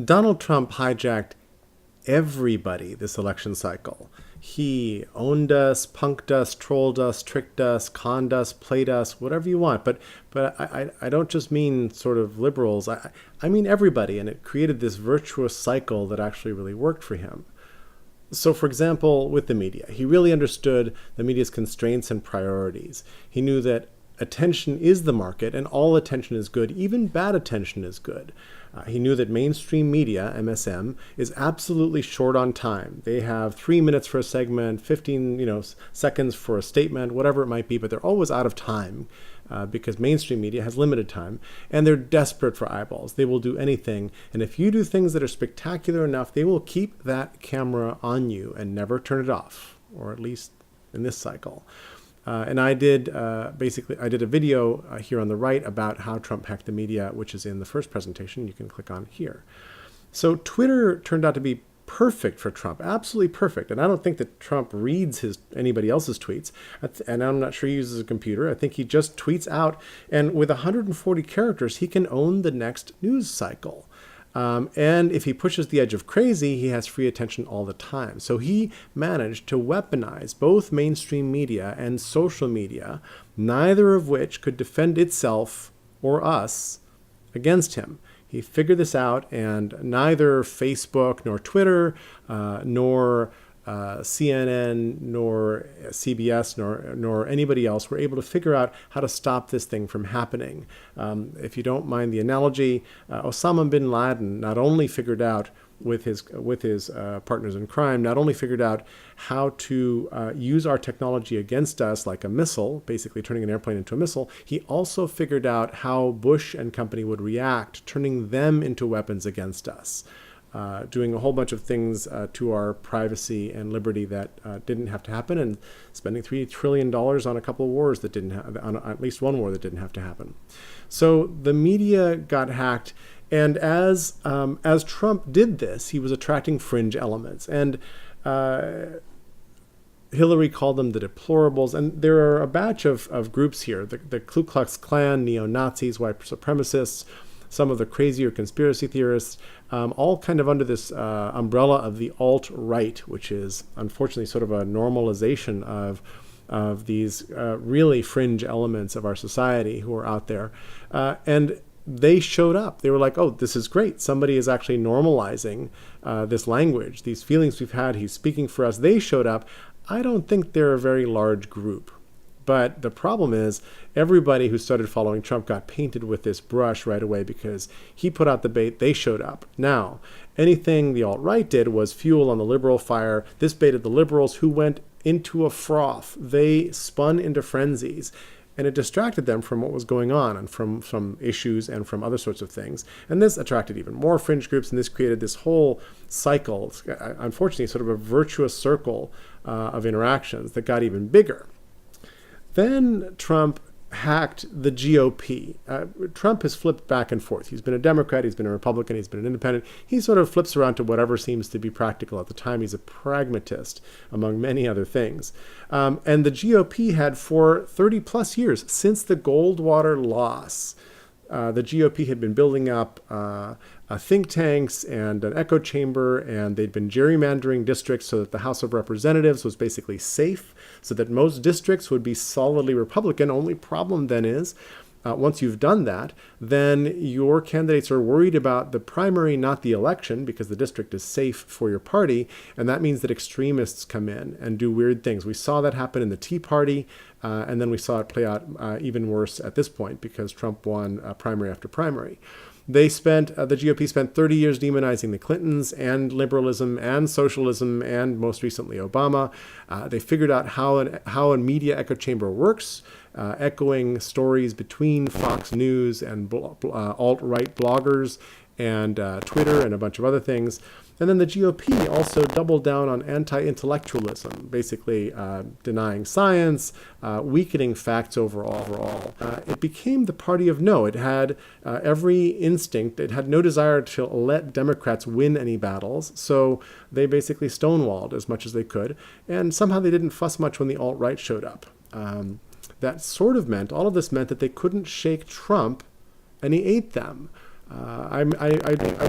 Donald Trump hijacked everybody this election cycle. He owned us, punked us, trolled us, tricked us, conned us, played us, whatever you want. But I don't just mean sort of liberals. I mean everybody, and it created this virtuous cycle that actually really worked for him. So, for example, with the media, he really understood the media's constraints and priorities. He knew that attention is the market, and all attention is good. Even bad attention is good. He knew that mainstream media, MSM, is absolutely short on time. They have 3 minutes for a segment, 15 seconds for a statement, whatever it might be, but they're always out of time because mainstream media has limited time, and they're desperate for eyeballs. They will do anything, and if you do things that are spectacular enough, they will keep that camera on you and never turn it off, or at least in this cycle. And I did I did a video here on the right about how Trump hacked the media, which is in the first presentation. You can click on here. So Twitter turned out to be perfect for Trump, absolutely perfect. And I don't think that Trump reads anybody else's tweets, and I'm not sure he uses a computer. I think he just tweets out, and with 140 characters, he can own the next news cycle. And if he pushes the edge of crazy, he has free attention all the time. So he managed to weaponize both mainstream media and social media, neither of which could defend itself or us against him. He figured this out, and neither Facebook nor Twitter nor CNN nor CBS nor anybody else were able to figure out how to stop this thing from happening. If you don't mind the analogy, Osama bin Laden not only figured out with his partners in crime, not only figured out how to use our technology against us like a missile, basically turning an airplane into a missile, he also figured out how Bush and company would react, turning them into weapons against us. Doing a whole bunch of things to our privacy and liberty that didn't have to happen, and spending $3 trillion on a couple of wars that didn't on at least one war that didn't have to happen. So the media got hacked, and as Trump did this, he was attracting fringe elements, and Hillary called them the deplorables, and there are a batch of groups here: the Ku Klux Klan, neo-Nazis, white supremacists, some of the crazier conspiracy theorists, all kind of under this umbrella of the alt-right, which is unfortunately sort of a normalization of these really fringe elements of our society who are out there. And they showed up. They were like, oh, this is great. Somebody is actually normalizing this language, these feelings we've had. He's speaking for us. They showed up. I don't think they're a very large group. But the problem is everybody who started following Trump got painted with this brush right away because he put out the bait, they showed up. Now, anything the alt-right did was fuel on the liberal fire. This baited the liberals, who went into a froth. They spun into frenzies, and it distracted them from what was going on and from issues and from other sorts of things. And this attracted even more fringe groups, and this created this whole cycle, unfortunately sort of a virtuous circle of interactions that got even bigger. Then Trump hacked the GOP. Trump has flipped back and forth. He's been a Democrat, he's been a Republican, he's been an independent. He sort of flips around to whatever seems to be practical at the time. He's a pragmatist, among many other things. And the GOP had for 30 plus years, since the Goldwater loss, the GOP had been building up think tanks and an echo chamber, and they'd been gerrymandering districts so that the House of Representatives was basically safe, so that most districts would be solidly Republican. Only problem then is, once you've done that, then your candidates are worried about the primary, not the election, because the district is safe for your party, and that means that extremists come in and do weird things. We saw that happen in the Tea Party, and then we saw it play out even worse at this point because Trump won primary after primary. The GOP spent 30 years demonizing the Clintons and liberalism and socialism and most recently Obama. They figured out how a media echo chamber works, echoing stories between Fox News and alt-right bloggers and Twitter and a bunch of other things. And then the GOP also doubled down on anti-intellectualism, basically denying science, weakening facts overall. It became the party of no. It had every instinct. It had no desire to let Democrats win any battles, so they basically stonewalled as much as they could, and somehow they didn't fuss much when the alt-right showed up. That sort of meant, all of this meant that they couldn't shake Trump, and he ate them. I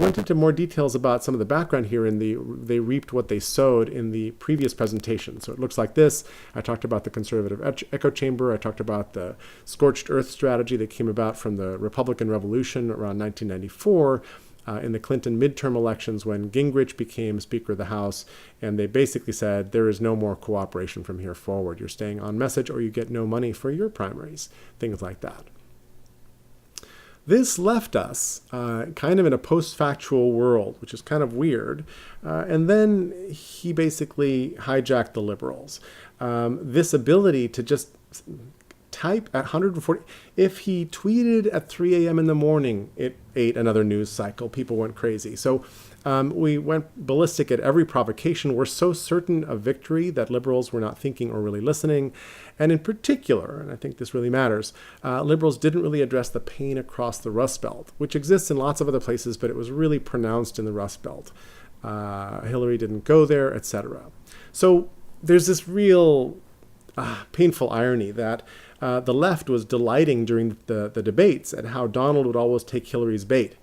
went into more details about some of the background here in the they reaped what they sowed in the previous presentation. So it looks like this. I talked about the conservative echo chamber. I talked about the scorched earth strategy that came about from the Republican Revolution around 1994. In the Clinton midterm elections when Gingrich became Speaker of the House, and they basically said, there is no more cooperation from here forward. You're staying on message or you get no money for your primaries, things like that. This left us kind of in a post-factual world, which is kind of weird. And then he basically hijacked the liberals. This ability to just type at 140, if he tweeted at 3 a.m. in the morning, it ate another news cycle. People went crazy. So we went ballistic at every provocation. We're so certain of victory that liberals were not thinking or really listening. And in particular, and I think this really matters, liberals didn't really address the pain across the Rust Belt, which exists in lots of other places, but it was really pronounced in the Rust Belt. Hillary didn't go there, etc. So there's this real painful irony that the left was delighting during the debates at how Donald would always take Hillary's bait.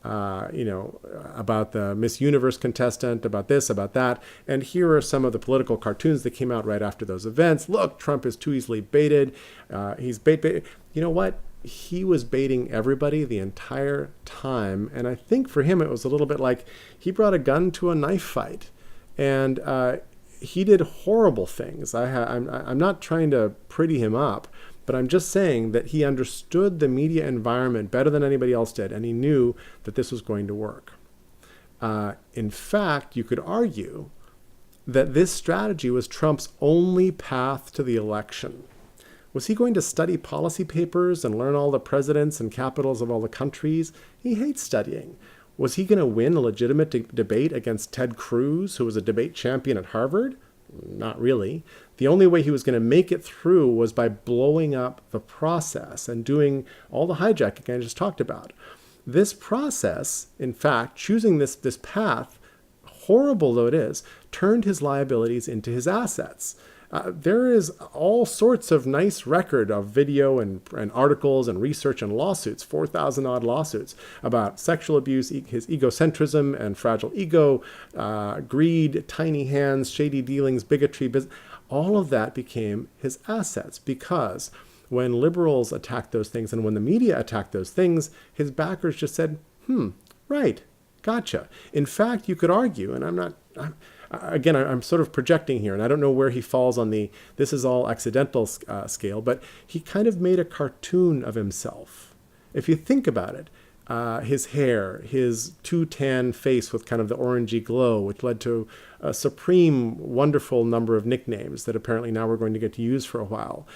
About the Miss Universe contestant, about this, about that. And here are some of the political cartoons that came out right after those events. Look, Trump is too easily baited. He's baited. You know what? He was baiting everybody the entire time. And I think for him, it was a little bit like he brought a gun to a knife fight. And he did horrible things. I'm not trying to pretty him up, but I'm just saying that he understood the media environment better than anybody else did, and he knew that this was going to work. In fact, you could argue that this strategy was Trump's only path to the election. Was he going to study policy papers and learn all the presidents and capitals of all the countries? He hates studying. Was he going to win a legitimate debate against Ted Cruz, who was a debate champion at Harvard? Not really. The only way he was going to make it through was by blowing up the process and doing all the hijacking I just talked about. This process, in fact, choosing this path, horrible though it is, turned his liabilities into his assets. There is all sorts of nice record of video and articles and research and lawsuits, 4,000 odd lawsuits about sexual abuse, his egocentrism and fragile ego, greed, tiny hands, shady dealings, bigotry. All of that became his assets because when liberals attacked those things and when the media attacked those things, his backers just said, right, gotcha. In fact, you could argue, and I'm sort of projecting here, and I don't know where he falls on the this is all accidental scale, but he kind of made a cartoon of himself. If you think about it, his hair, his too tan face with kind of the orangey glow, which led to a supreme, wonderful number of nicknames that apparently now we're going to get to use for a while.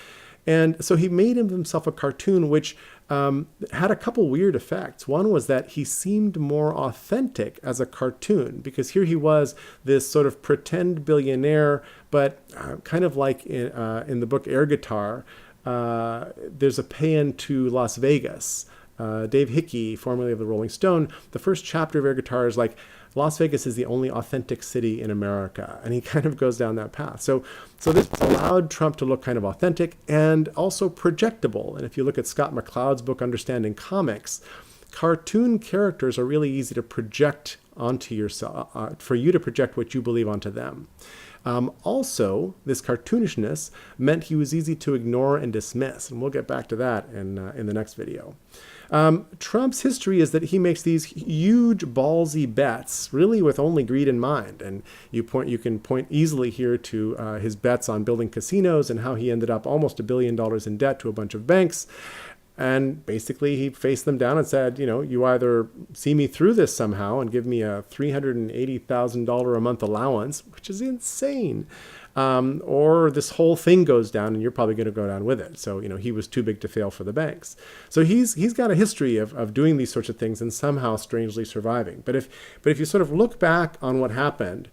And so he made himself a cartoon which had a couple weird effects. One was that he seemed more authentic as a cartoon because here he was, this sort of pretend billionaire, but kind of like in the book Air Guitar, there's a pay-in to Las Vegas. Dave Hickey, formerly of the Rolling Stone, the first chapter of Air Guitar is like, Las Vegas is the only authentic city in America. And he kind of goes down that path. So this allowed Trump to look kind of authentic and also projectable. And if you look at Scott McCloud's book, Understanding Comics, cartoon characters are really easy to project onto yourself, for you to project what you believe onto them. Also, this cartoonishness meant he was easy to ignore and dismiss. And we'll get back to that in the next video. Trump's history is that he makes these huge ballsy bets, really with only greed in mind. And you can point easily here to his bets on building casinos and how he ended up almost $1 billion in debt to a bunch of banks. And basically he faced them down and said, you either see me through this somehow and give me a $380,000 a month allowance, which is insane, or this whole thing goes down and you're probably going to go down with it. So, he was too big to fail for the banks. So he's got a history of doing these sorts of things and somehow strangely surviving. But if you sort of look back on what happened,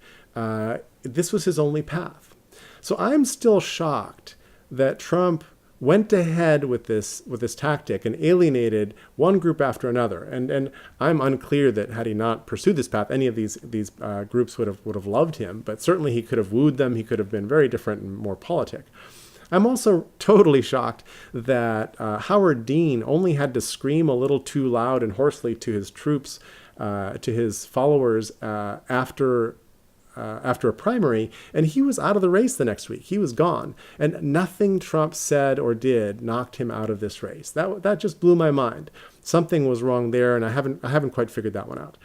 this was his only path. So I'm still shocked that Trump went ahead with this tactic and alienated one group after another. And I'm unclear that had he not pursued this path, any of these groups would have loved him. But certainly he could have wooed them. He could have been very different and more politic. I'm also totally shocked that Howard Dean only had to scream a little too loud and hoarsely to his troops, to his followers after a primary, and he was out of the race the next week. He was gone, and nothing Trump said or did knocked him out of this race. That just blew my mind. Something was wrong there, and I haven't quite figured that one out.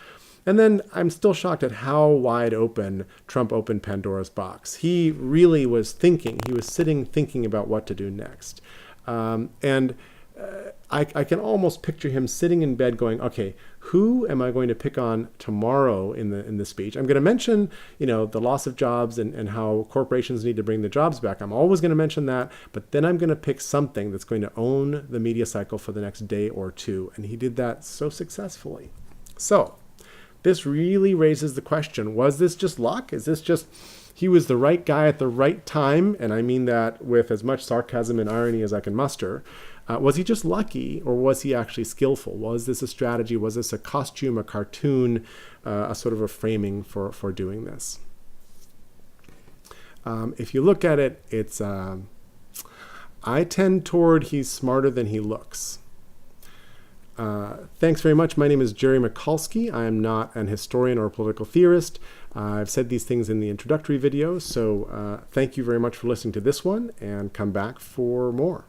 And then I'm still shocked at how wide open Trump opened Pandora's box. He really was thinking. He was sitting thinking about what to do next. I can almost picture him sitting in bed going, okay, who am I going to pick on tomorrow in the speech? I'm going to mention, the loss of jobs and how corporations need to bring the jobs back. I'm always going to mention that, but then I'm going to pick something that's going to own the media cycle for the next day or two. And he did that so successfully. So this really raises the question, was this just luck? Is this just he was the right guy at the right time? And I mean that with as much sarcasm and irony as I can muster. Was he just lucky, or was he actually skillful? Was this a strategy? Was this a costume, a cartoon, a sort of a framing for doing this? If you look at it, it's I tend toward he's smarter than he looks. Thanks very much. My name is Jerry Mikulski. I am not an historian or a political theorist. I've said these things in the introductory video, so thank you very much for listening to this one, and come back for more.